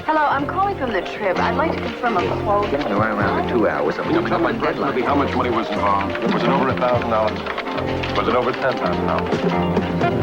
Hello, I'm calling from the trip. I'd like to confirm a quote. Right around the 2 hours. Something coming up on deadline. How much money was involved? Was it over $1,000? Was it over $10,000?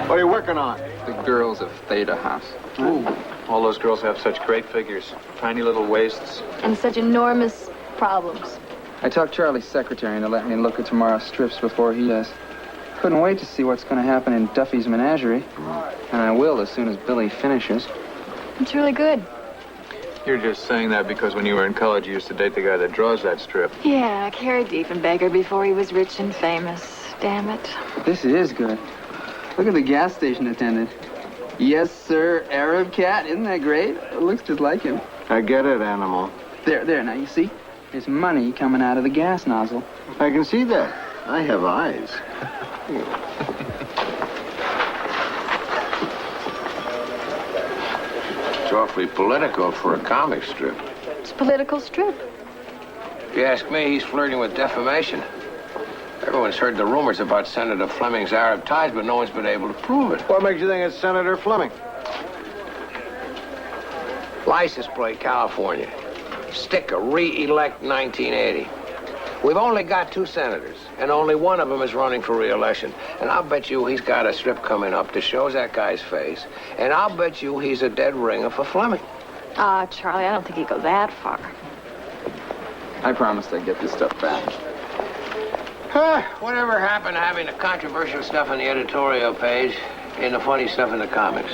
What are you working on? The girls of Theta House. Ooh. All those girls have such great figures, tiny little waists. And such enormous problems. I talked Charlie's secretary into letting me look at tomorrow's strips before he does. Couldn't wait to see what's going to happen in Duffy's menagerie. And I will as soon as Billy finishes. It's really good. You're just saying that because when you were in college, you used to date the guy that draws that strip. Yeah, Carrie Diefenbaker before he was rich and famous. Damn it. This is good. Look at the gas station attendant. Yes, sir, Arab cat. Isn't that great? It looks just like him. I get it, animal. There, now you see? There's money coming out of the gas nozzle. I can see that. I have eyes. It's awfully political for a comic strip. It's a political strip. If you ask me, he's flirting with defamation. Everyone's heard the rumors about Senator Fleming's Arab ties, but no one's been able to prove it. What makes you think it's Senator Fleming? License plate, California. Sticker, re-elect 1980. We've only got 2 senators, and only one of them is running for re-election. And I'll bet you he's got a strip coming up that shows that guy's face. And I'll bet you he's a dead ringer for Fleming. Charlie, I don't think he'd go that far. I promised I'd get this stuff back. Whatever happened to having the controversial stuff on the editorial page and the funny stuff in the comics?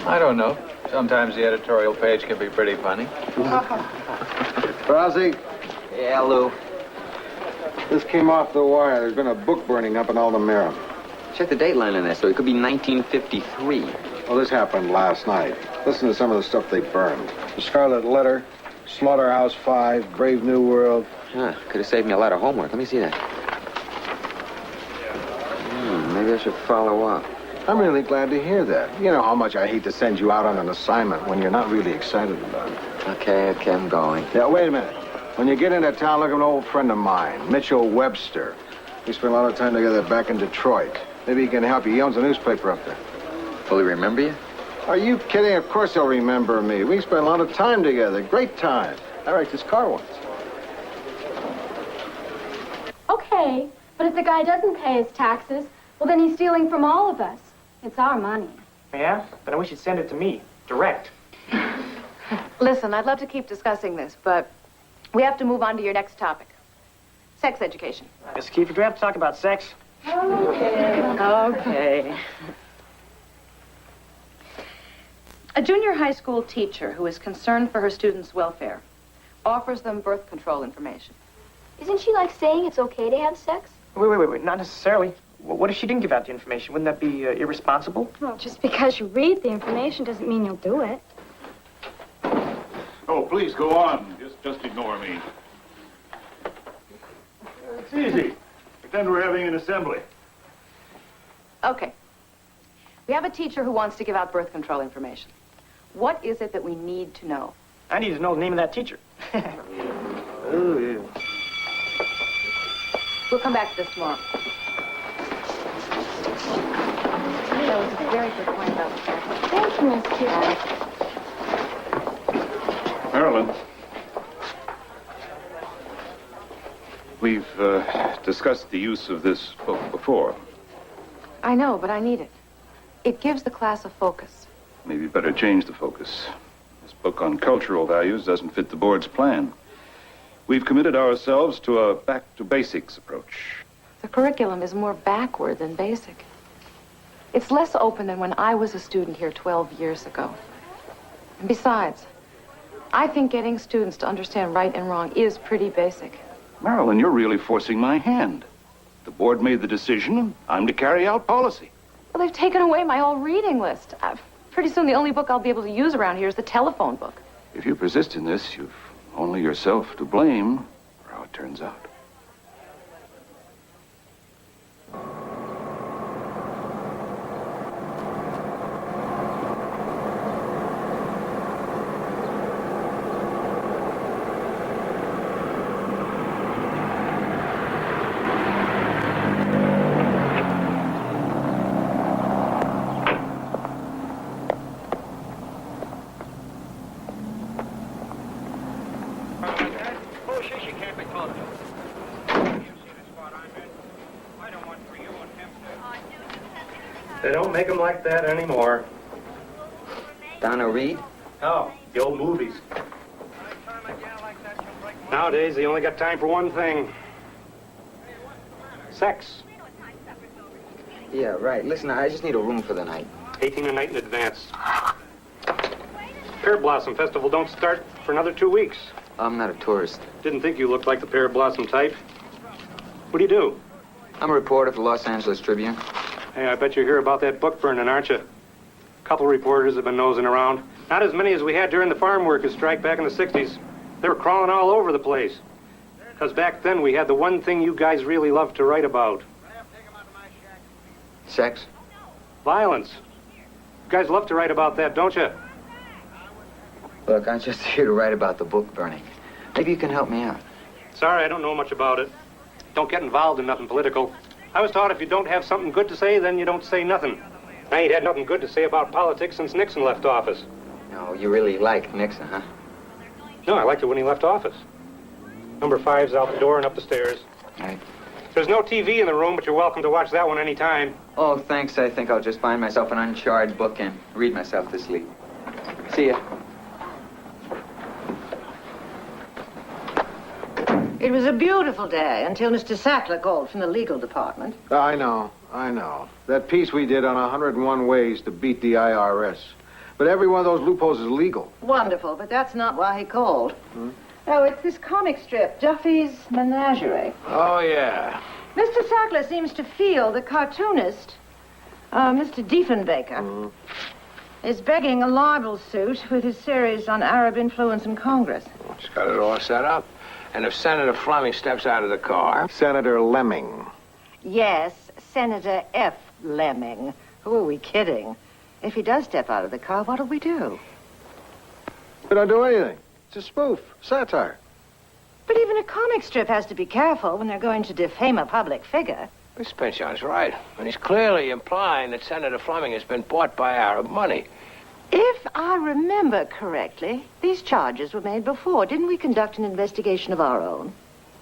I don't know. Sometimes the editorial page can be pretty funny. Rossi, Yeah, Lou. this came off the wire. There's been a book burning up in Altamira. Check the dateline on that, so it could be 1953. Well, this happened last night. Listen to some of the stuff they burned. The Scarlet Letter, Slaughterhouse 5, Brave New World. Huh, could have saved me a lot of homework. Let me see that. Maybe I should follow up. I'm really glad to hear that. You know how much I hate to send you out on an assignment when you're not really excited about it. Okay, I'm going. Yeah, wait a minute. When you get into town, look at an old friend of mine, Mitchell Webster. We spent a lot of time together back in Detroit. Maybe he can help you. He owns a newspaper up there. Will he remember you? Are you kidding? Of course he'll remember me. We spent a lot of time together. Great time. I wrecked his car once. Okay, but if the guy doesn't pay his taxes, well, then he's stealing from all of us. It's our money. Yeah? Then we should send it to me, direct. Listen, I'd love to keep discussing this, but we have to move on to your next topic. Sex education. Miss Kiefer, do we have to talk about sex? Okay. A junior high school teacher who is concerned for her students' welfare offers them birth control information. Isn't she like saying it's okay to have sex? Wait. Not necessarily. What if she didn't give out the information? Wouldn't that be irresponsible? Well, just because you read the information doesn't mean you'll do it. Oh, please go on. Just ignore me. It's easy. Pretend we're having an assembly. Okay, We have a teacher who wants to give out birth control information. What is it that we need to know? I need to know the name of that teacher. Oh, yeah. We'll come back to this tomorrow. That was a very good point about the fact. Thank you, Miss Kitty. Marilyn. We've discussed the use of this book before. I know, but I need it. It gives the class a focus. Maybe better change the focus. This book on cultural values doesn't fit the board's plan. We've committed ourselves to a back-to-basics approach. The curriculum is more backward than basic. It's less open than when I was a student here 12 years ago. And besides, I think getting students to understand right and wrong is pretty basic. Marilyn, you're really forcing my hand. The board made the decision, and I'm to carry out policy. Well, they've taken away my whole reading list. Pretty soon the only book I'll be able to use around here is the telephone book. If you persist in this, you've only yourself to blame for how it turns out. They don't make them like that anymore. Donna Reed? Oh, the old movies. Nowadays, they only got time for one thing. Sex. Yeah, right. Listen, I just need a room for the night. 18 a night in advance. Pear Blossom Festival don't start for another 2 weeks. I'm not a tourist. Didn't think you looked like the Pear Blossom type. What do you do? I'm a reporter for the Los Angeles Tribune. Hey, I bet you hear about that book burning, aren't you? A couple reporters have been nosing around. Not as many as we had during the farm workers' strike back in the 60s. They were crawling all over the place. Because back then we had the one thing you guys really loved to write about. Sex? Violence. You guys love to write about that, don't you? Look, I'm just here to write about the book burning. Maybe you can help me out. Sorry, I don't know much about it. Don't get involved in nothing political. I was taught if you don't have something good to say, then you don't say nothing. I ain't had nothing good to say about politics since Nixon left office. No, you really liked Nixon, huh? No, I liked it when he left office. Number 5's out the door and up the stairs. Right. There's no TV in the room, but you're welcome to watch that one any time. Oh, thanks. I think I'll just find myself an uncharged book and read myself to sleep. See ya. It was a beautiful day until Mr. Sackler called from the legal department. I know. That piece we did on 101 ways to beat the IRS. But every one of those loopholes is legal. Wonderful, but that's not why he called. Oh, it's this comic strip, Duffy's Menagerie. Oh, yeah. Mr. Sackler seems to feel the cartoonist, Mr. Diefenbaker, is begging a libel suit with his series on Arab influence in Congress. He's got it all set up. And if Senator Fleming steps out of the car... Senator Lemming. Yes, Senator F. Lemming. Who are we kidding? If he does step out of the car, what'll we do? We don't do anything. It's a spoof, satire. But even a comic strip has to be careful when they're going to defame a public figure. Miss Pinchon's right. And he's clearly implying that Senator Fleming has been bought by Arab money. If I remember correctly, these charges were made before. Didn't we conduct an investigation of our own?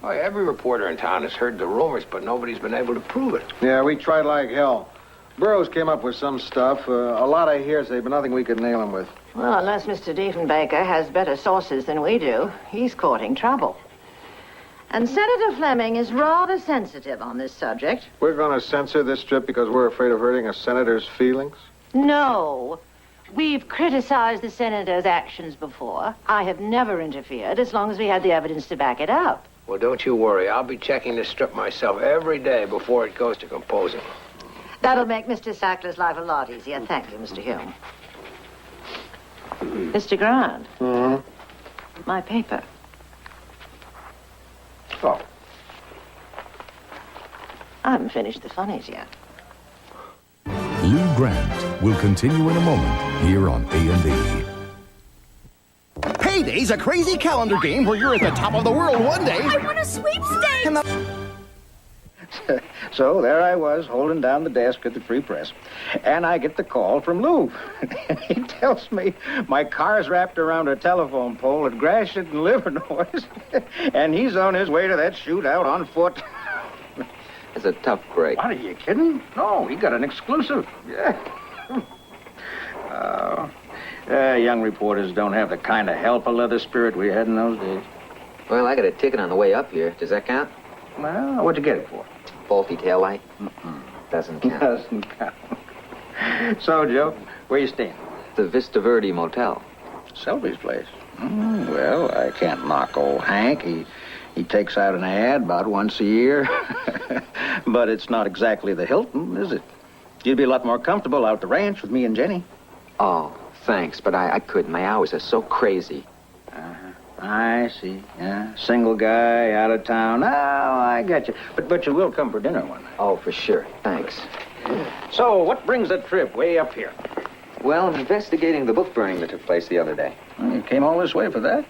Oh, every reporter in town has heard the rumors, but nobody's been able to prove it. Yeah, we tried like hell. Burroughs came up with some stuff, a lot of hearsay, but nothing we could nail him with. Well, unless Mr. Diefenbaker has better sources than we do, he's courting trouble. And Senator Fleming is rather sensitive on this subject. We're going to censor this strip because we're afraid of hurting a senator's feelings? No. We've criticized the senator's actions before. I have never interfered as long as we had the evidence to back it up. Well, don't you worry. I'll be checking this strip myself every day before it goes to composing. That'll make Mr. Sackler's life a lot easier. Thank you, Mr. Hume. Mr. Grant. My paper. Oh. I haven't finished the funnies yet. Lou Grant will continue in a moment here on A&E. Payday's a crazy calendar game where you're at the top of the world one day. I want a sweepstakes! So there I was, holding down the desk at the Free Press, and I get the call from Lou. He tells me my car's wrapped around a telephone pole at Gratiot and Livernois, and he's on his way to that shootout on foot. It's a tough break. What, are you kidding? No, he got an exclusive. Yeah. Young reporters don't have the kind of help a leather spirit we had in those days. Well, I got a ticket on the way up here. Does that count? Well, what'd you get it for? Faulty taillight? Doesn't count. Doesn't count. So, Joe, where you staying? The Vista Verde Motel. Selby's place. Well, I can't knock old Hank. He takes out an ad about once a year. But it's not exactly the Hilton, is it? You'd be a lot more comfortable out the ranch with me and Jenny. Oh, thanks, but I couldn't. My hours are so crazy. I see. Yeah, single guy, out of town. Oh, I got you. But you will come for dinner one night. Oh, for sure. Thanks. So, what brings the trip way up here? Well, I'm investigating the book burning that took place the other day. Well, you came all this way for that?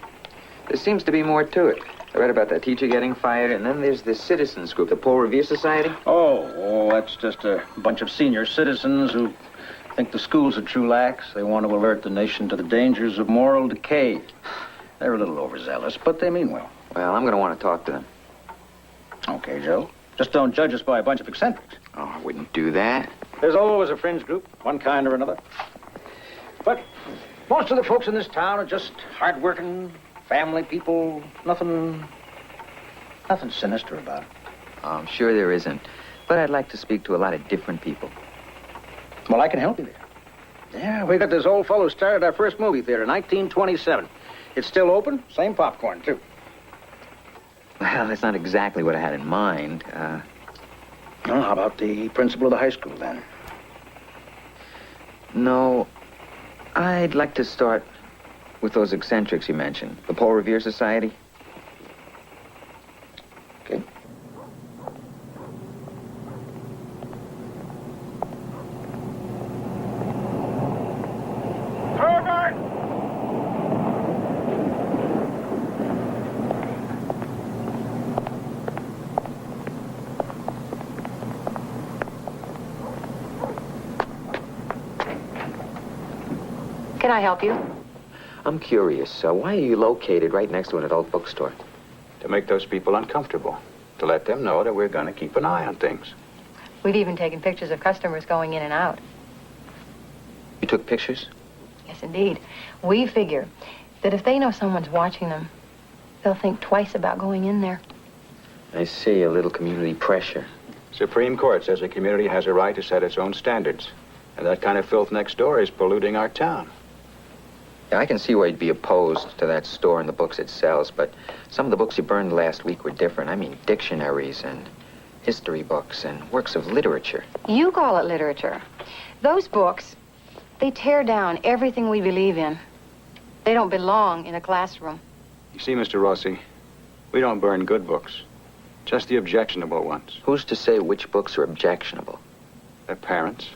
There seems to be more to it. I read about that teacher getting fired, and then there's this citizens group, the Paul Revere Society. Oh, that's just a bunch of senior citizens who think the school's a true lax. They want to alert the nation to the dangers of moral decay. They're a little overzealous, but they mean well. Well, I'm going to want to talk to them. Okay, Joe. Just don't judge us by a bunch of eccentrics. Oh, I wouldn't do that. There's always a fringe group, one kind or another. But most of the folks in this town are just hard-working, family people. Nothing sinister about it. Oh, I'm sure there isn't. But I'd like to speak to a lot of different people. Well, I can help you there. Yeah, we got this old fellow started our first movie theater in 1927. It's still open, same popcorn, too. Well, that's not exactly what I had in mind. Well, how about the principal of the high school, then? No, I'd like to start with those eccentrics you mentioned. The Paul Revere Society. Okay. Can I help you? I'm curious. Why are you located right next to an adult bookstore? To make those people uncomfortable. To let them know that we're going to keep an eye on things. We've even taken pictures of customers going in and out. You took pictures? Yes, indeed. We figure that if they know someone's watching them, they'll think twice about going in there. I see. A little community pressure. Supreme Court says the community has a right to set its own standards. And that kind of filth next door is polluting our town. Yeah, I can see why you'd be opposed to that store and the books it sells, but some of the books you burned last week were different. I mean, dictionaries and history books and works of literature. You call it literature. Those books, they tear down everything we believe in. They don't belong in a classroom. You see, Mr. Rossi, we don't burn good books. Just the objectionable ones. Who's to say which books are objectionable? Their parents.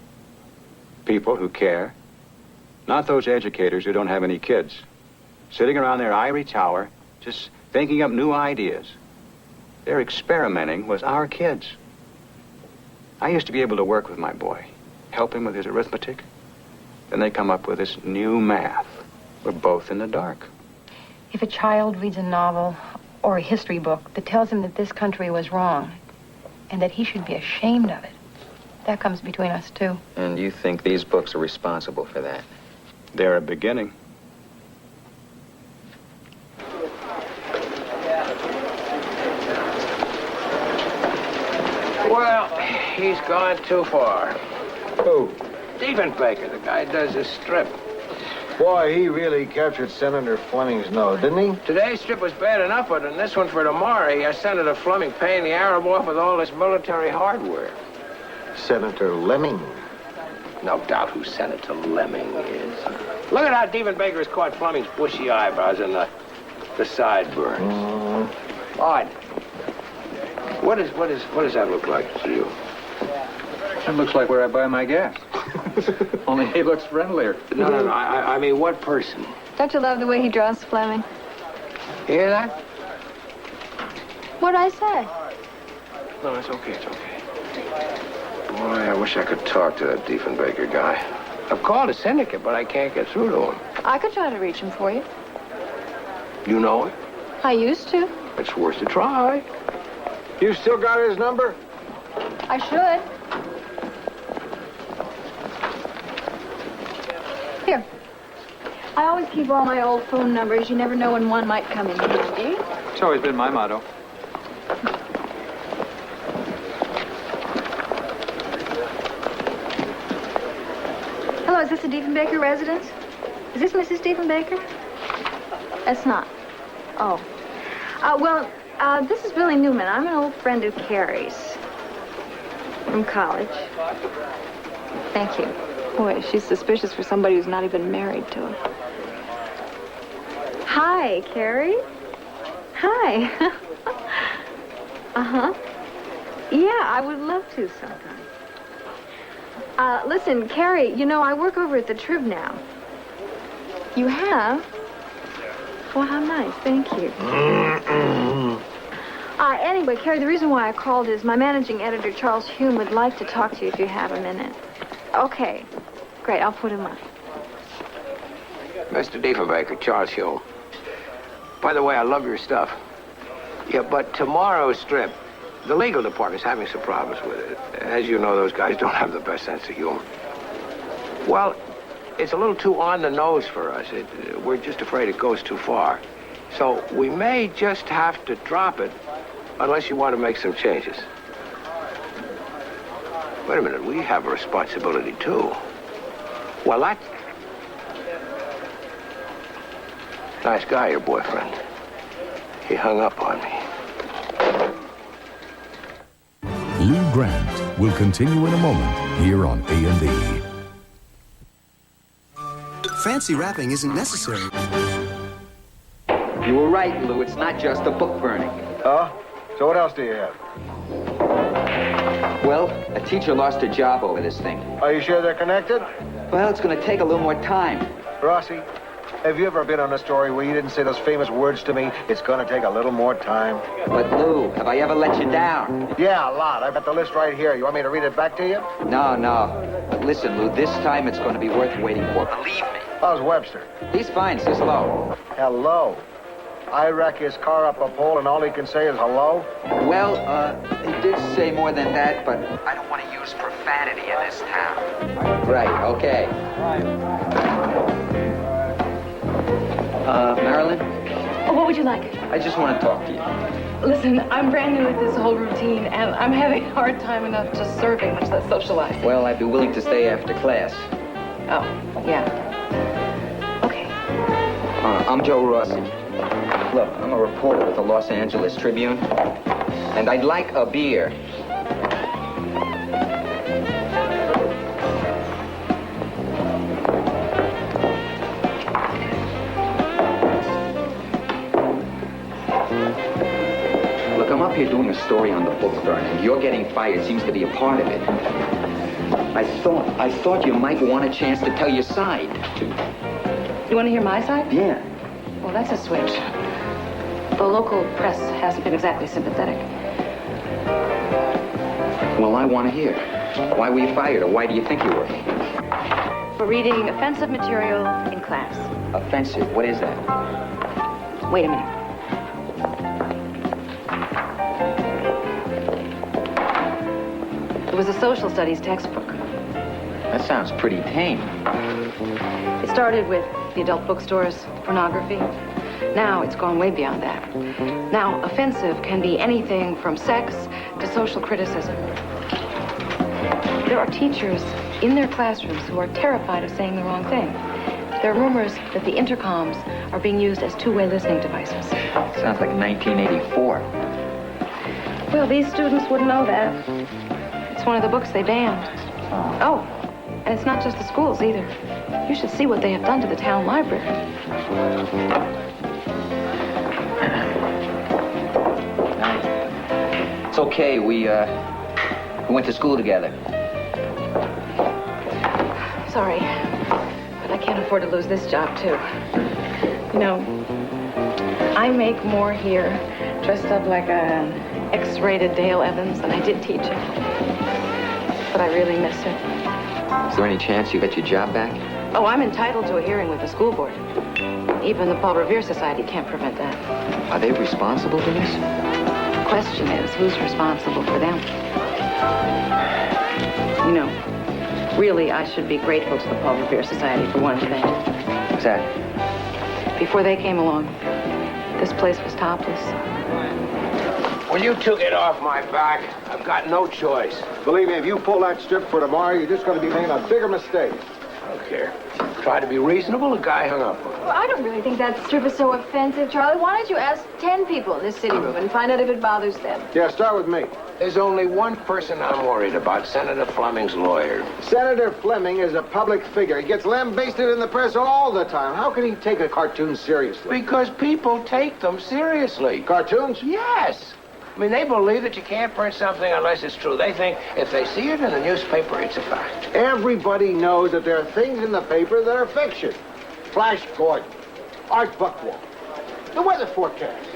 People who care. Not those educators who don't have any kids. Sitting around their ivory tower, just thinking up new ideas. They're experimenting with our kids. I used to be able to work with my boy, help him with his arithmetic. Then they come up with this new math. We're both in the dark. If a child reads a novel or a history book that tells him that this country was wrong and that he should be ashamed of it, that comes between us, too. And you think these books are responsible for that? They're a beginning. Well, he's gone too far. Who? Diefenbaker, the guy does his strip. Boy, he really captured Senator Fleming's nose, didn't he? Today's strip was bad enough, but in this one for tomorrow, he has Senator Fleming paying the Arab off with all this military hardware. Senator Lemming. No doubt who Senator Lemming is. Look at how Diefenbaker has caught Fleming's bushy eyebrows and the sideburns. Odd. What does that look like to you? It looks like where I buy my gas. Only he looks friendlier. No, I mean, what person? Don't you love the way he draws, Fleming? You hear that? What'd I say? No, it's okay, it's okay. Boy, I wish I could talk to that Diefenbaker guy. I've called the syndicate, but I can't get through to him. I could try to reach him for you. You know it? I used to. It's worth a try. You still got his number? I should. Here. I always keep all my old phone numbers. You never know when one might come in handy. It's always been my motto. Hello, is this a Diefenbaker residence? Is this Mrs. Diefenbaker? That's not. Oh. This is Billy Newman. I'm an old friend of Carrie's. From college. Thank you. Boy, she's suspicious for somebody who's not even married to him. Hi, Carrie. Hi. Uh-huh. Yeah, I would love to sometime. Listen, Carrie, you know, I work over at the Trib now. You have? Well, how nice. Thank you. Anyway, Carrie, the reason why I called is my managing editor, Charles Hume, would like to talk to you if you have a minute. Okay. Great, I'll put him up. Mr. Diefenbaker, Charles Hume. By the way, I love your stuff. Yeah, but tomorrow's strip, the legal department's having some problems with it. As you know, those guys don't have the best sense of humor. Well, it's a little too on the nose for us. We're just afraid it goes too far. So we may just have to drop it unless you want to make some changes. Wait a minute, we have a responsibility too. Well, that's... Nice guy, your boyfriend. He hung up on me. Lou Grant will continue in a moment here on A&E. Fancy wrapping isn't necessary. You were right, Lou. It's not just a book burning. Oh? So what else do you have? Well, a teacher lost her job over this thing. Are you sure they're connected? Well, it's going to take a little more time. Rossi, have you ever been on a story where you didn't say those famous words to me? It's going to take a little more time. But, Lou, have I ever let you down? Yeah, a lot. I've got the list right here. You want me to read it back to you? No. But listen, Lou, this time it's going to be worth waiting for. Believe me. How's Webster? He's fine. Says hello. Hello? I wreck his car up a pole and all he can say is hello? Well, he did say more than that, but I don't want to use profanity in this town. Right, okay. Marilyn? Oh, what would you like? I just want to talk to you. Listen, I'm brand new at this whole routine, and I'm having a hard time enough just serving, much less socializing. Well, I'd be willing to stay after class. Oh, yeah. Okay. I'm Joe Rossi. Look, I'm a reporter with the Los Angeles Tribune, and I'd like a beer. Look, I'm up here doing a story on the book burning. You're getting fired seems to be a part of it. I thought you might want a chance to tell your side. You want to hear my side? Yeah. Well, that's a switch. The local press hasn't been exactly sympathetic. Well, I want to hear. Why were you fired, or why do you think you were? For reading offensive material in class. Offensive? What is that? Wait a minute. It was a social studies textbook. That sounds pretty tame. It started with the adult bookstores, pornography. Now it's gone way beyond that. Now, offensive can be anything from sex to social criticism. There are teachers in their classrooms who are terrified of saying the wrong thing. There are rumors that the intercoms are being used as two-way listening devices. Sounds like 1984. Well, these students wouldn't know that. It's one of the books they banned. Oh, and it's not just the schools either. You should see what they have done to the town library. It's okay. We went to school together. sorry, but I can't afford to lose this job, too. You know, I make more here dressed up like an X-rated Dale Evans than I did teaching. But I really miss it. Is there any chance you get your job back? Oh, I'm entitled to a hearing with the school board. Even the Paul Revere Society can't prevent that. Are they responsible for this? The question is, who's responsible for them? You know, really, I should be grateful to the Paul Revere Society for one thing. What's that? Before they came along, this place was topless. When you two get off my back, I've got no choice. Believe me, if you pull that strip for tomorrow, you're just going to be making a bigger mistake. I don't care. Try to be reasonable, the guy hung up on me. Well, I don't really think that strip is so offensive, Charlie. Why don't you ask 10 people in this city room and find out if it bothers them? Yeah, start with me. There's only one person I'm worried about, Senator Fleming's lawyer. Senator Fleming is a public figure. He gets lambasted in the press all the time. How can he take a cartoon seriously? Because people take them seriously. Cartoons? Yes. I mean, they believe that you can't print something unless it's true. They think if they see it in the newspaper, it's a fact. Everybody knows that there are things in the paper that are fiction. Flash Gordon, Art Buchwald, the weather forecast.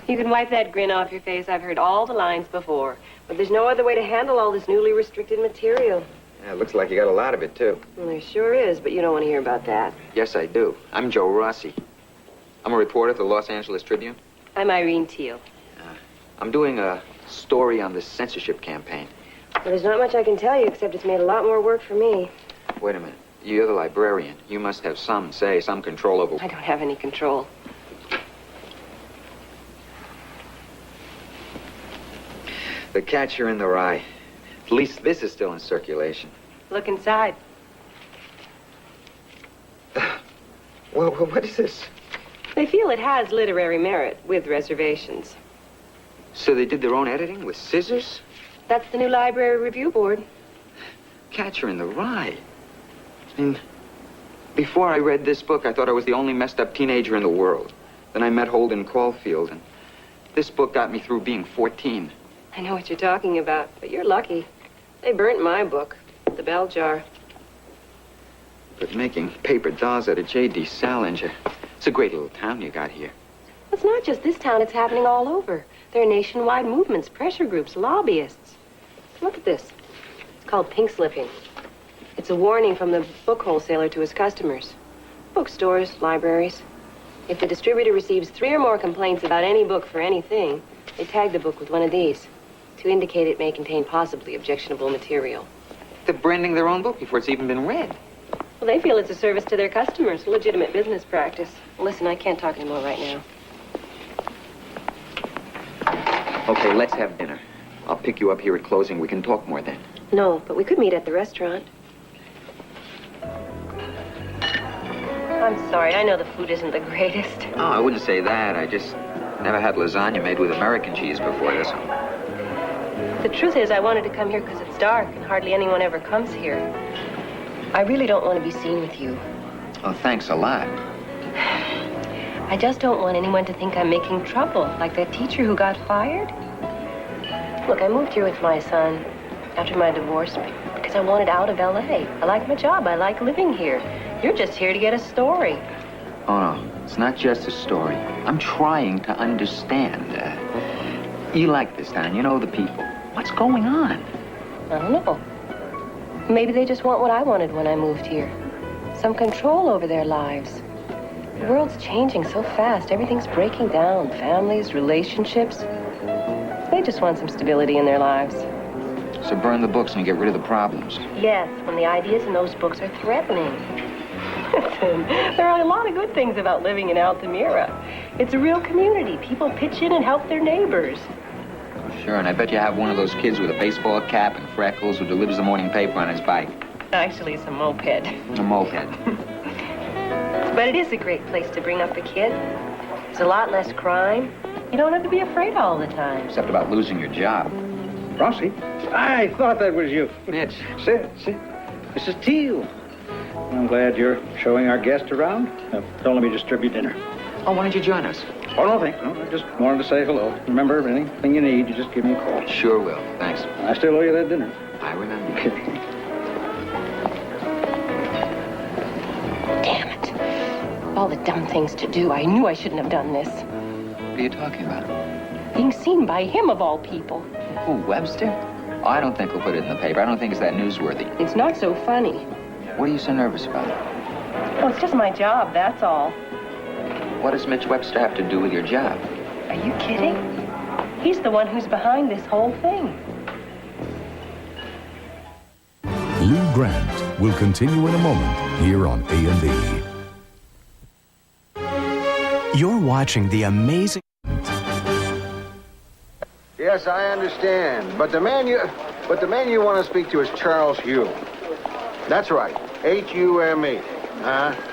You can wipe that grin off your face. I've heard all the lines before. But there's no other way to handle all this newly restricted material. Yeah, it looks like you got a lot of it, too. Well, there sure is, but you don't want to hear about that. Yes, I do. I'm Joe Rossi. I'm a reporter at the Los Angeles Tribune. I'm Irene Teal. I'm doing a story on the censorship campaign. Well, there's not much I can tell you, except it's made a lot more work for me. Wait a minute. You're the librarian. You must have some say, some control over... I don't have any control. The Catcher in the Rye. At least this is still in circulation. Look inside. Well, what is this? They feel it has literary merit, with reservations. So they did their own editing with scissors? That's the new library review board. Catcher in the Rye. I mean, before I read this book, I thought I was the only messed up teenager in the world. Then I met Holden Caulfield, and this book got me through being 14. I know what you're talking about, but you're lucky. They burnt my book, The Bell Jar. But making paper dolls out of J.D. Salinger, it's a great little town you got here. It's not just this town, it's happening all over. There are nationwide movements, pressure groups, lobbyists. Look at this. It's called pink slipping. It's a warning from the book wholesaler to his customers. Bookstores, libraries. If the distributor receives 3 or more complaints about any book for anything, they tag the book with one of these to indicate it may contain possibly objectionable material. They're branding their own book before it's even been read. Well, they feel it's a service to their customers, a legitimate business practice. Listen, I can't talk anymore right now. Okay, let's have dinner. I'll pick you up here at closing. We can talk more then. No, but we could meet at the restaurant. I'm sorry, I know the food isn't the greatest. Oh, I wouldn't say that. I just never had lasagna made with American cheese before this one. The truth is, I wanted to come here because it's dark and hardly anyone ever comes here. I really don't want to be seen with you. Oh, thanks a lot. I just don't want anyone to think I'm making trouble, like that teacher who got fired. Look, I moved here with my son after my divorce because I wanted out of L.A. I like my job. I like living here. You're just here to get a story. Oh, no. It's not just a story. I'm trying to understand. You like this town. You know the people. What's going on? I don't know. Maybe they just want what I wanted when I moved here. Some control over their lives. The world's changing so fast. Everything's breaking down. Families, relationships. They just want some stability in their lives. So burn the books and you get rid of the problems. Yes, when the ideas in those books are threatening. Listen, there are a lot of good things about living in Altamira. It's a real community. People pitch in and help their neighbors. Sure, and I bet you have one of those kids with a baseball cap and freckles who delivers the morning paper on his bike. Actually, it's a moped. A moped. But it is a great place to bring up a kid. There's a lot less crime. You don't have to be afraid all the time. Except about losing your job. Rossi? I thought that was you. Mitch. Sit. Mrs. Teal. I'm glad you're showing our guest around. Don't let me distribute dinner. Oh, why don't you join us? Oh, no, thanks. No, I just wanted to say hello. Remember, anything you need, you just give me a call. Sure will. Thanks. I still owe you that dinner. I remember. Damn it. All the dumb things to do. I knew I shouldn't have done this. What are you talking about? Being seen by him, of all people. Who, Webster? Oh, I don't think we'll put it in the paper. I don't think it's that newsworthy. It's not so funny. What are you so nervous about? Well, it's just my job, that's all. What does Mitch Webster have to do with your job? Are you kidding? He's the one who's behind this whole thing. Lou Grant will continue in a moment here on A&E. You're watching the amazing... Yes, I understand. But the man you want to speak to is Charles Hume. That's right. Hume.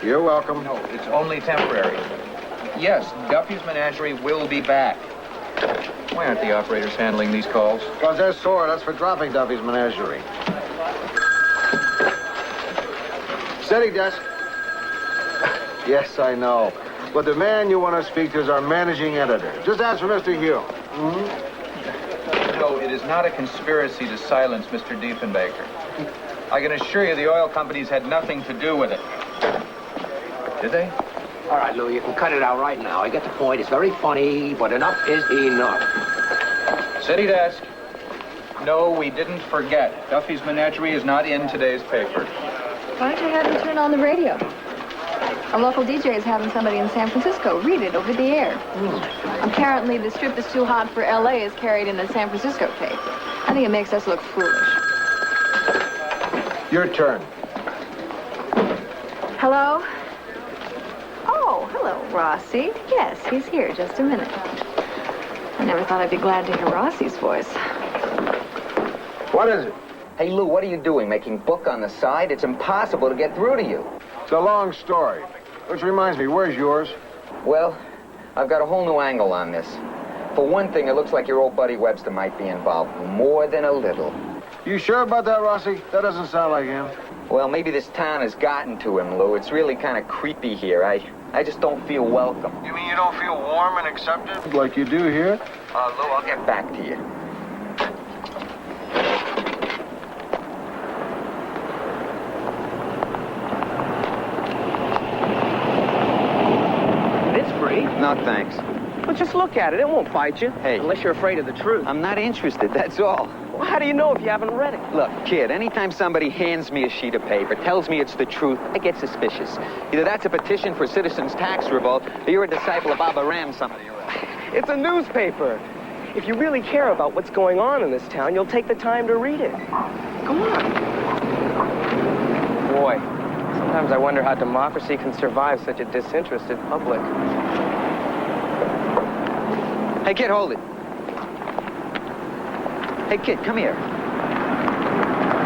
You're welcome. No, it's only temporary. Yes, Duffy's Menagerie will be back. Why aren't the operators handling these calls? Because they're sore. That's for dropping Duffy's Menagerie. Steady, desk. Yes, I know. But the man you want to speak to is our managing editor. Just ask for Mr. Hume. No, it is not a conspiracy to silence Mr. Diefenbaker. I can assure you the oil companies had nothing to do with it. Did they? All right, Lou, you can cut it out right now. I get the point. It's very funny, but enough is enough. City desk. No, we didn't forget. Duffy's Menagerie is not in today's paper. Why don't you have him turn on the radio? Our local DJ is having somebody in San Francisco read it over the air. Apparently, the strip is too hot for L.A. is carried in the San Francisco tape. I think it makes us look foolish. Your turn. Hello? Oh, hello, Rossi. Yes, he's here. Just a minute. I never thought I'd be glad to hear Rossi's voice. What is it? Hey, Lou, what are you doing? Making book on the side? It's impossible to get through to you. It's a long story. Which reminds me, where's yours? Well, I've got a whole new angle on this. For one thing, it looks like your old buddy Webster might be involved. More than a little. You sure about that, Rossi? That doesn't sound like him. Well, maybe this town has gotten to him, Lou. It's really kind of creepy here. I just don't feel welcome. You mean you don't feel warm and accepted? Like you do here? Lou, I'll get back to you. No, thanks. Well, just look at it. It won't bite you. Hey. Unless you're afraid of the truth. I'm not interested, that's all. Well, how do you know if you haven't read it? Look, kid, anytime somebody hands me a sheet of paper, tells me it's the truth, I get suspicious. Either that's a petition for citizens' tax revolt, or you're a disciple of Abba Ram, somebody or other. It's a newspaper. If you really care about what's going on in this town, you'll take the time to read it. Come on. Boy, sometimes I wonder how democracy can survive such a disinterested public. Hey, kid, hold it. Hey, kid, come here.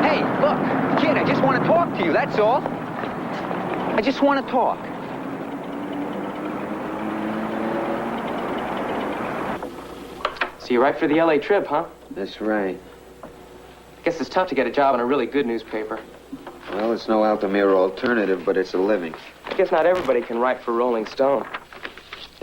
Hey, look, kid, I just want to talk to you, that's all. I just want to talk. So you're right for the L.A. trip, huh? That's right. Guess it's tough to get a job in a really good newspaper. Well, it's no Altamira alternative, but it's a living. I guess not everybody can write for Rolling Stone.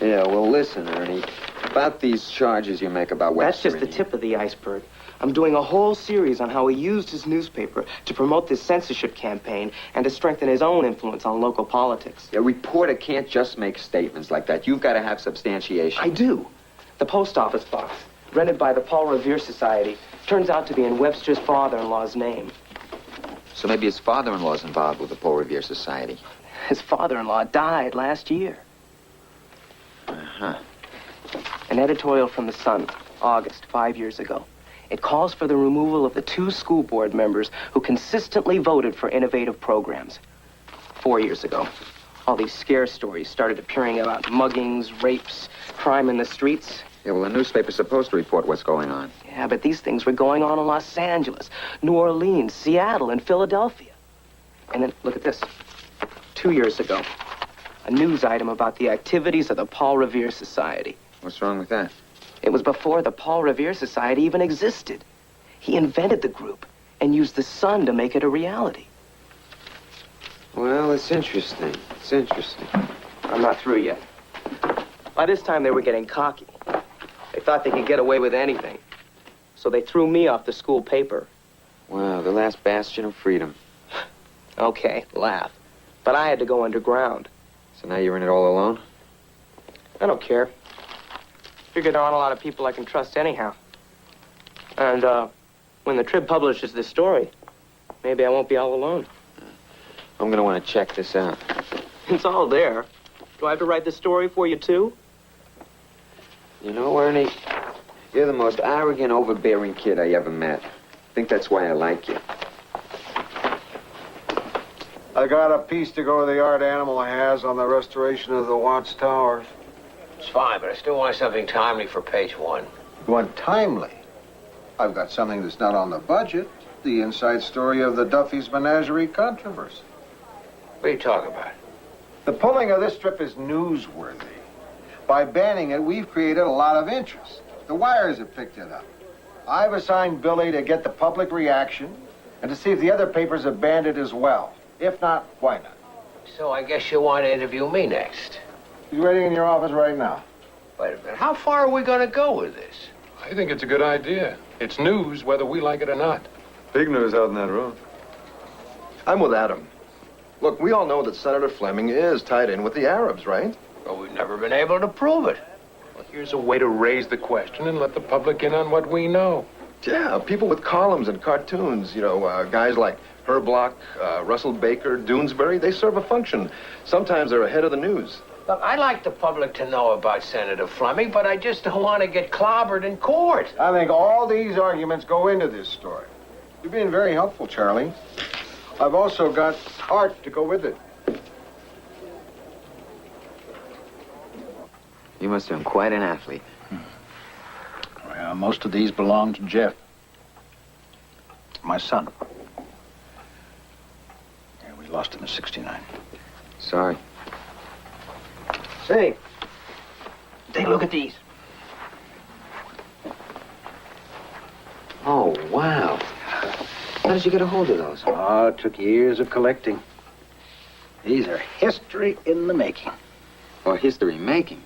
Yeah, well, listen, Ernie. About these charges you make about Webster. That's just the tip of the iceberg. I'm doing a whole series on how he used his newspaper to promote this censorship campaign and to strengthen his own influence on local politics. A reporter can't just make statements like that. You've got to have substantiation. I do. The post office box, rented by the Paul Revere Society, turns out to be in Webster's father-in-law's name. So maybe his father-in-law's involved with the Paul Revere Society. His father-in-law died last year. Uh-huh. An editorial from the Sun, August, 5 years ago. It calls for the removal of the 2 school board members who consistently voted for innovative programs. 4 years ago, all these scare stories started appearing about muggings, rapes, crime in the streets. Yeah, well, the newspaper's supposed to report what's going on. Yeah, but these things were going on in Los Angeles, New Orleans, Seattle, and Philadelphia. And then, look at this. 2 years ago, a news item about the activities of the Paul Revere Society. What's wrong with that? It was before the Paul Revere Society even existed. He invented the group and used the sun to make it a reality. Well, it's interesting. It's interesting. I'm not through yet. By this time, they were getting cocky. They thought they could get away with anything. So they threw me off the school paper. Wow, the last bastion of freedom. Okay, laugh. But I had to go underground. So now you're in it all alone? I don't care. Figure there aren't a lot of people I can trust anyhow. And, when the Trib publishes this story, maybe I won't be all alone. I'm gonna want to check this out. It's all there. Do I have to write the story for you, too? You know, Ernie, you're the most arrogant, overbearing kid I ever met. I think that's why I like you. I got a piece to go with the art Animal has on the restoration of the Watts Towers. It's fine, but I still want something timely for page 1. You want timely? I've got something that's not on the budget. The inside story of the Duffy's Menagerie controversy. What are you talking about? The pulling of this strip is newsworthy. By banning it, we've created a lot of interest. The wires have picked it up. I've assigned Billy to get the public reaction and to see if the other papers have banned it as well. If not, why not? So I guess you want to interview me next. He's waiting in your office right now. Wait a minute. How far are we going to go with this? I think it's a good idea. It's news whether we like it or not. Big news out in that road. I'm with Adam. Look, we all know that Senator Fleming is tied in with the Arabs, right? But we've never been able to prove it. Well, here's a way to raise the question and let the public in on what we know. Yeah, people with columns and cartoons, you know, guys like Herblock, Russell Baker, Doonesbury, they serve a function. Sometimes they're ahead of the news. Look, I'd like the public to know about Senator Fleming, but I just don't want to get clobbered in court. I think all these arguments go into this story. You've been very helpful, Charlie. I've also got art to go with it. You must have been quite an athlete. Well, most of these belong to Jeff. My son. Yeah, we lost him in '69. Sorry. Say, take a look at these. Oh, wow. How did you get a hold of those? Oh, it took years of collecting. These are history in the making. Or history making?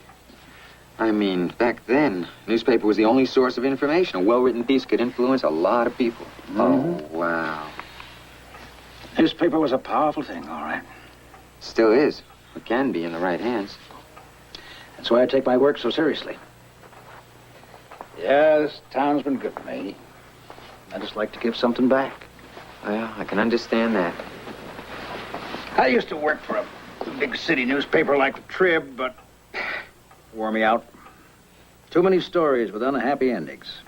I mean, back then, newspaper was the only source of information. A well-written piece could influence a lot of people. Mm-hmm. Oh, wow. Newspaper was a powerful thing, all right. Still is. It can be in the right hands. That's why I take my work so seriously. Yeah, this town's been good to me. I just like to give something back. Well, I can understand that. I used to work for a big city newspaper like the Trib, but wore me out. Too many stories with unhappy endings.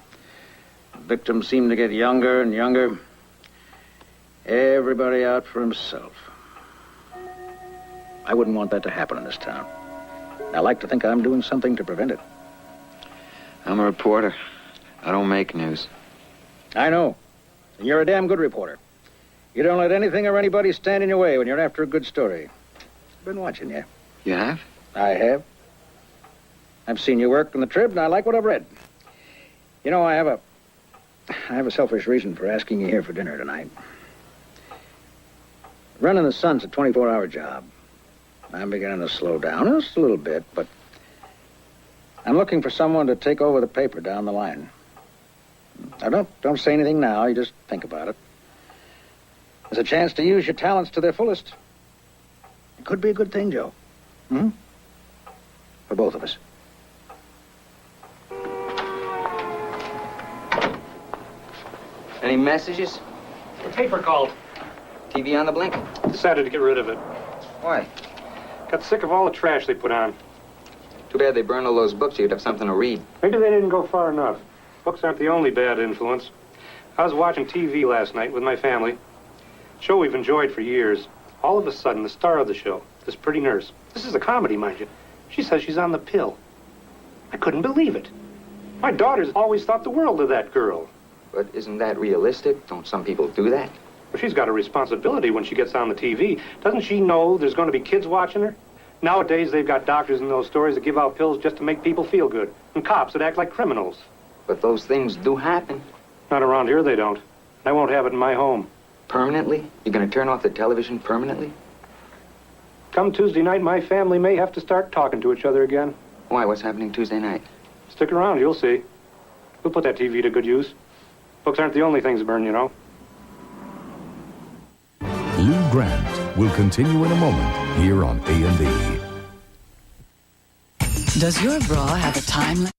Victims seem to get younger and younger. Everybody out for himself. I wouldn't want that to happen in this town. I like to think I'm doing something to prevent it. I'm a reporter. I don't make news. I know. And you're a damn good reporter. You don't let anything or anybody stand in your way when you're after a good story. I've been watching you. You have? I have. I've seen you work in the Trib, and I like what I've read. You know, I have a selfish reason for asking you here for dinner tonight. Running the Sun's a 24-hour job. I'm beginning to slow down just a little bit, but I'm looking for someone to take over the paper down the line. Now, don't say anything now. You just think about it. There's a chance to use your talents to their fullest. It could be a good thing, Joe. Hmm? For both of us. Any messages? The paper called. TV on the blink? Decided to get rid of it. Why? Got sick of all the trash they put on. Too bad they burned all those books. You'd have something to read. Maybe they didn't go far enough. Books aren't the only bad influence. I was watching TV last night with my family. Show we've enjoyed for years. All of a sudden, the star of the show, this pretty nurse. This is a comedy, mind you. She says she's on the pill. I couldn't believe it. My daughter's always thought the world of that girl. But isn't that realistic? Don't some people do that? Well, she's got a responsibility when she gets on the TV. Doesn't she know there's going to be kids watching her? Nowadays, they've got doctors in those stores that give out pills just to make people feel good, and cops that act like criminals. But those things do happen. Not around here, they don't. I won't have it in my home. Permanently? You're gonna turn off the television permanently? Come Tuesday night, my family may have to start talking to each other again. Why? What's happening Tuesday night? Stick around, you'll see. We'll put that TV to good use. Books aren't the only things that burn, you know. Lou Grant will continue in a moment here on A&E. Does your bra have a time limit?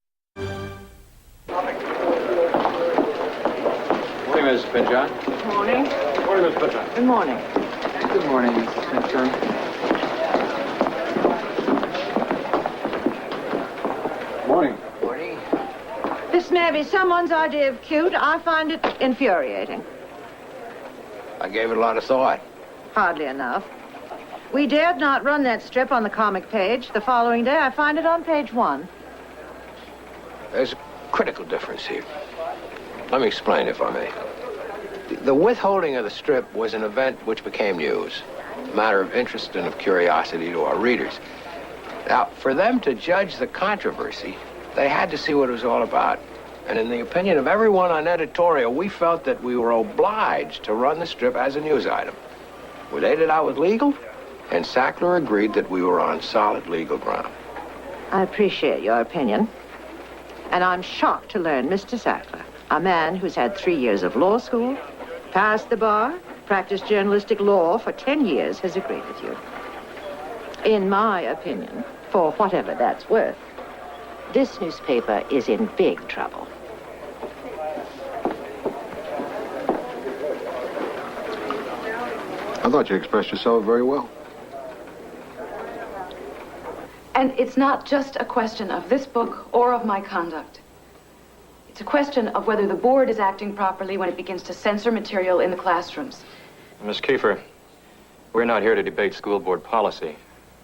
Morning, Mrs. Pinchon. Morning. Morning, Mrs. Pinchon. Good morning. Good morning, Mrs. Pinchon. Morning. Morning. This may be someone's idea of cute. I find it infuriating. I gave it a lot of thought. Hardly enough. We dared not run that strip on the comic page. The following day, I find it on page 1. There's a critical difference here. Let me explain, if I may. The withholding of the strip was an event which became news, a matter of interest and of curiosity to our readers. Now, for them to judge the controversy, they had to see what it was all about. And in the opinion of everyone on editorial, we felt that we were obliged to run the strip as a news item. We laid it out with legal, and Sackler agreed that we were on solid legal ground. I appreciate your opinion. And I'm shocked to learn Mr. Sackler, a man who's had 3 years of law school, passed the bar, practiced journalistic law for 10 years, has agreed with you. In my opinion, for whatever that's worth, this newspaper is in big trouble. I thought you expressed yourself very well. And it's not just a question of this book or of my conduct. It's a question of whether the board is acting properly when it begins to censor material in the classrooms. Miss Kiefer, we're not here to debate school board policy.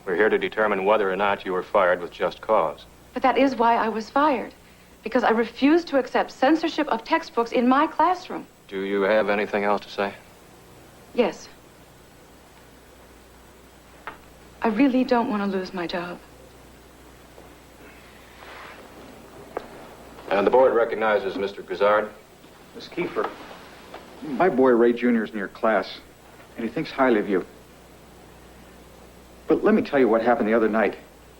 We're here to determine whether or not you were fired with just cause. But that is why I was fired, because I refused to accept censorship of textbooks in my classroom. Do you have anything else to say? Yes. I really don't want to lose my job. And the board recognizes Mr. Grizzard. Miss Kiefer, my boy Ray Jr. is in your class, and he thinks highly of you. But let me tell you what happened the other night.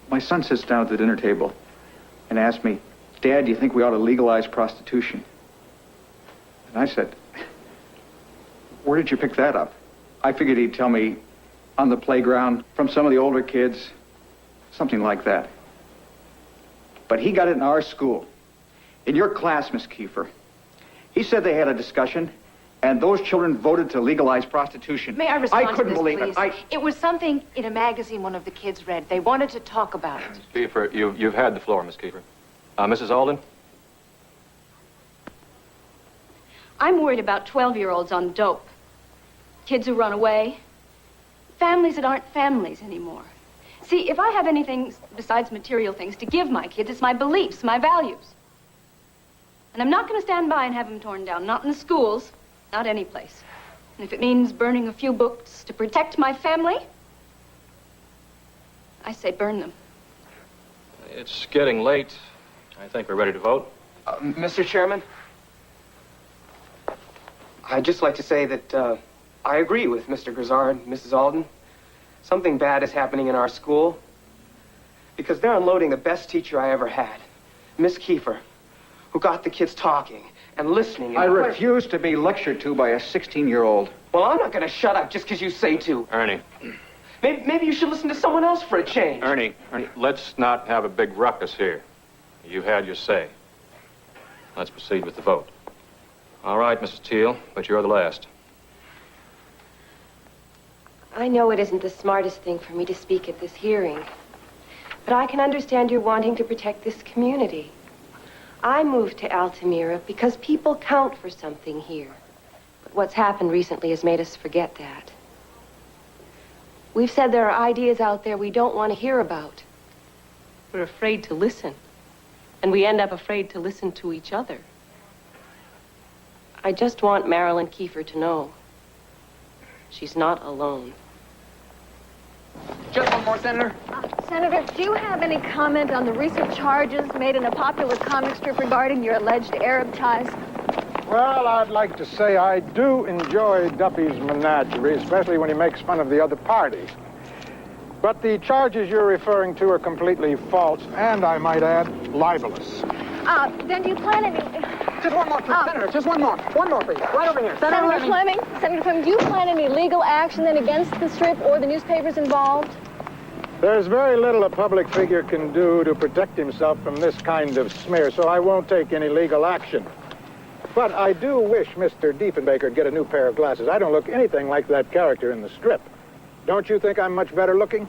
My son sits down at the dinner table and asks me, Dad, do you think we ought to legalize prostitution? And I said, where did you pick that up? I figured he'd tell me on the playground, from some of the older kids, something like that. But he got it in our school. In your class, Miss Kiefer. He said they had a discussion, and those children voted to legalize prostitution. May I respond I couldn't to this, believe please? it. It was something in a magazine one of the kids read. They wanted to talk about it. Miss Kiefer, you've had the floor, Miss Kiefer. Mrs. Alden? I'm worried about 12-year-olds on dope. Kids who run away. Families that aren't families anymore. See, if I have anything besides material things to give my kids, it's my beliefs, my values. And I'm not going to stand by and have them torn down. Not in the schools, not any place. And if it means burning a few books to protect my family, I say burn them. It's getting late. I think we're ready to vote. Mr. Chairman, I'd just like to say that I agree with Mr. Grizzard and Mrs. Alden. Something bad is happening in our school because they're unloading the best teacher I ever had, Miss Kiefer, who got the kids talking and listening. I refuse to be lectured to by a 16-year-old. Well, I'm not going to shut up just because you say to. Ernie. Maybe you should listen to someone else for a change. Ernie, let's not have a big ruckus here. You've had your say. Let's proceed with the vote. All right, Mrs. Teal, but you're the last. I know it isn't the smartest thing for me to speak at this hearing, but I can understand your wanting to protect this community. I moved to Altamira because people count for something here. But what's happened recently has made us forget that. We've said there are ideas out there we don't want to hear about. We're afraid to listen, and we end up afraid to listen to each other. I just want Marilyn Kiefer to know she's not alone. Just one more, Senator. Senator, do you have any comment on the recent charges made in a popular comic strip regarding your alleged Arab ties? Well, I'd like to say I do enjoy Duffy's menagerie, especially when he makes fun of the other party. But the charges you're referring to are completely false, and I might add, libelous. Then do you plan any... Just one more, please, Senator. Just one more. One more, please. Right over here. Senator Fleming, do you plan any legal action then against the strip or the newspapers involved? There's very little a public figure can do to protect himself from this kind of smear, so I won't take any legal action. But I do wish Mr. Diefenbaker get a new pair of glasses. I don't look anything like that character in the strip. Don't you think I'm much better looking?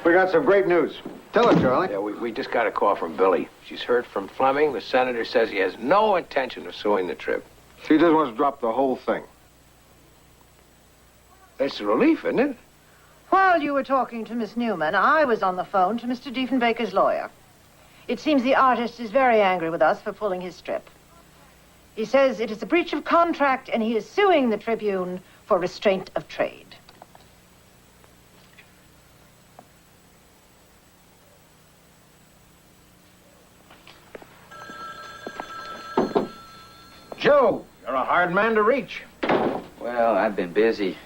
We got some great news. Tell her, Charlie. Yeah, we just got a call from Billy. She's heard from Fleming. The senator says he has no intention of suing the trip. She just wants to drop the whole thing. That's a relief, isn't it? While you were talking to Miss Newman, I was on the phone to Mr. Diefenbaker's lawyer. It seems the artist is very angry with us for pulling his strip. He says it is a breach of contract and he is suing the Tribune for restraint of trade. Joe, you're a hard man to reach. Well, I've been busy.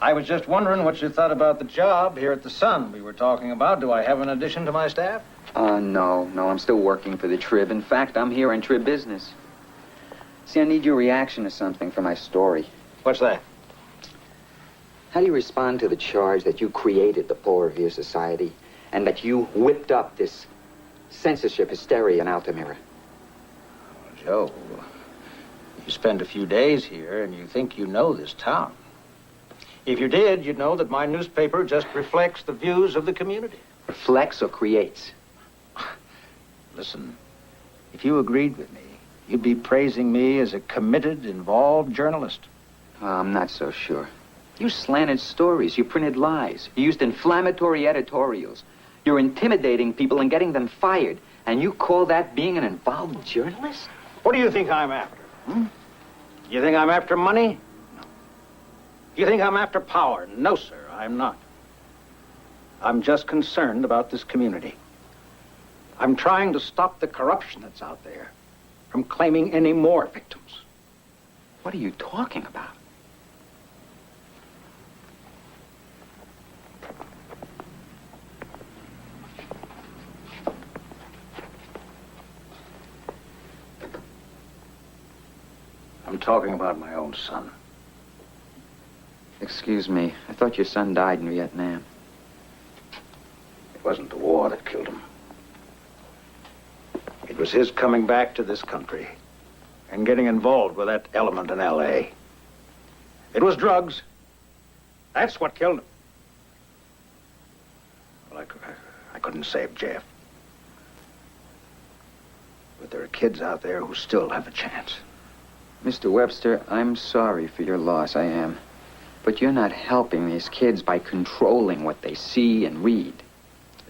I was just wondering what you thought about the job here at the Sun we were talking about. Do I have an addition to my staff? No, I'm still working for the Trib. In fact, I'm here in Trib business. See, I need your reaction to something for my story. What's that? How do you respond to the charge that you created the Paul Revere Society and that you whipped up this censorship hysteria in Altamira? Joe, you spend a few days here and you think you know this town. If you did, you'd know that my newspaper just reflects the views of the community. Reflects or creates? Listen, if you agreed with me, you'd be praising me as a committed, involved journalist. I'm not so sure. You slanted stories. You printed lies. You used inflammatory editorials. You're intimidating people and getting them fired. And you call that being an involved journalist? What do you think I'm after? You think I'm after money? No. You think I'm after power? No, sir, I'm not. I'm just concerned about this community. I'm trying to stop the corruption that's out there from claiming any more victims. What are you talking about? I'm talking about my own son. Excuse me. I thought your son died in Vietnam. It wasn't the war that killed him. It was his coming back to this country and getting involved with that element in L.A. It was drugs. That's what killed him. Well, I couldn't save Jeff. But there are kids out there who still have a chance. Mr. Webster, I'm sorry for your loss, I am. But you're not helping these kids by controlling what they see and read.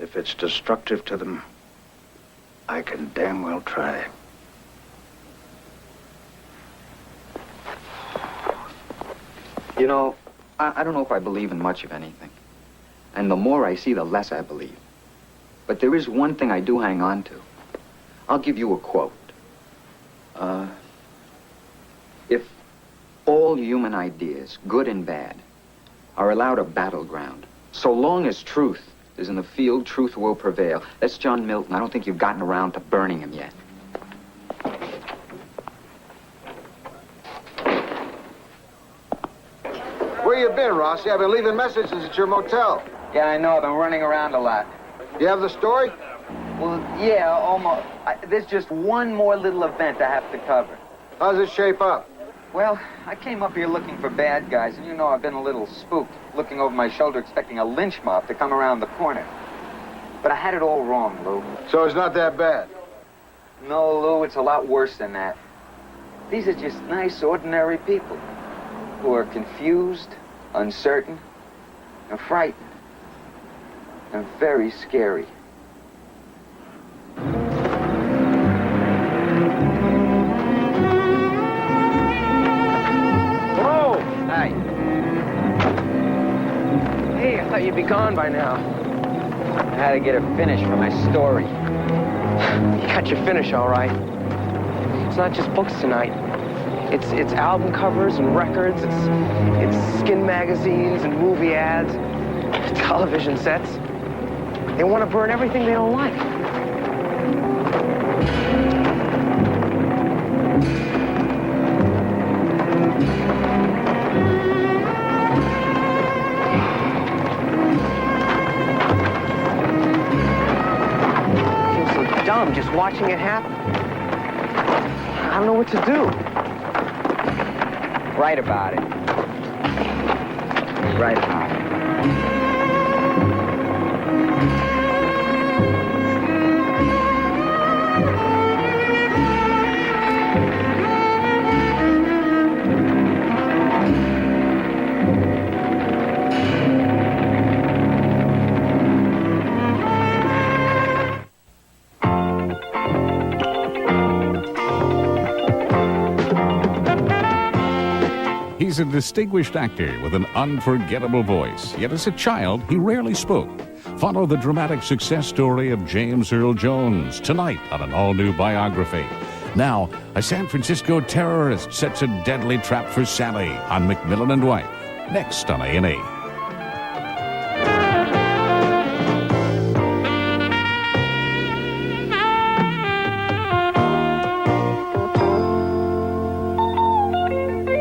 If it's destructive to them, I can damn well try. You know, I don't know if I believe in much of anything. And the more I see, the less I believe. But there is one thing I do hang on to. I'll give you a quote. If all human ideas, good and bad, are allowed a battleground, so long as truth is in the field, truth will prevail. That's John Milton. I don't think you've gotten around to burning him yet. Where you been, Rossi? I've been leaving messages at your motel. Yeah, I know. I've been running around a lot. You have the story? Well, yeah, almost. There's just one more little event I have to cover. How's it shape up? Well, I came up here looking for bad guys, and you know I've been a little spooked, looking over my shoulder expecting a lynch mob to come around the corner. But I had it all wrong, Lou. So it's not that bad? No, Lou, it's a lot worse than that. These are just nice, ordinary people who are confused, uncertain, and frightened, and very scary. Hello. Hi. on by now. I had to get a finish for my story. You got your finish, all right. It's not just books tonight. It's album covers and records. It's skin magazines and movie ads, television sets. They want to burn everything they don't like. I feel so dumb just watching it happen. I don't know what to do. Write about it. Write about it. He's a distinguished actor with an unforgettable voice, yet as a child, he rarely spoke. Follow the dramatic success story of James Earl Jones tonight on an all-new biography. Now, a San Francisco terrorist sets a deadly trap for Sally on Macmillan and White, next on A&E.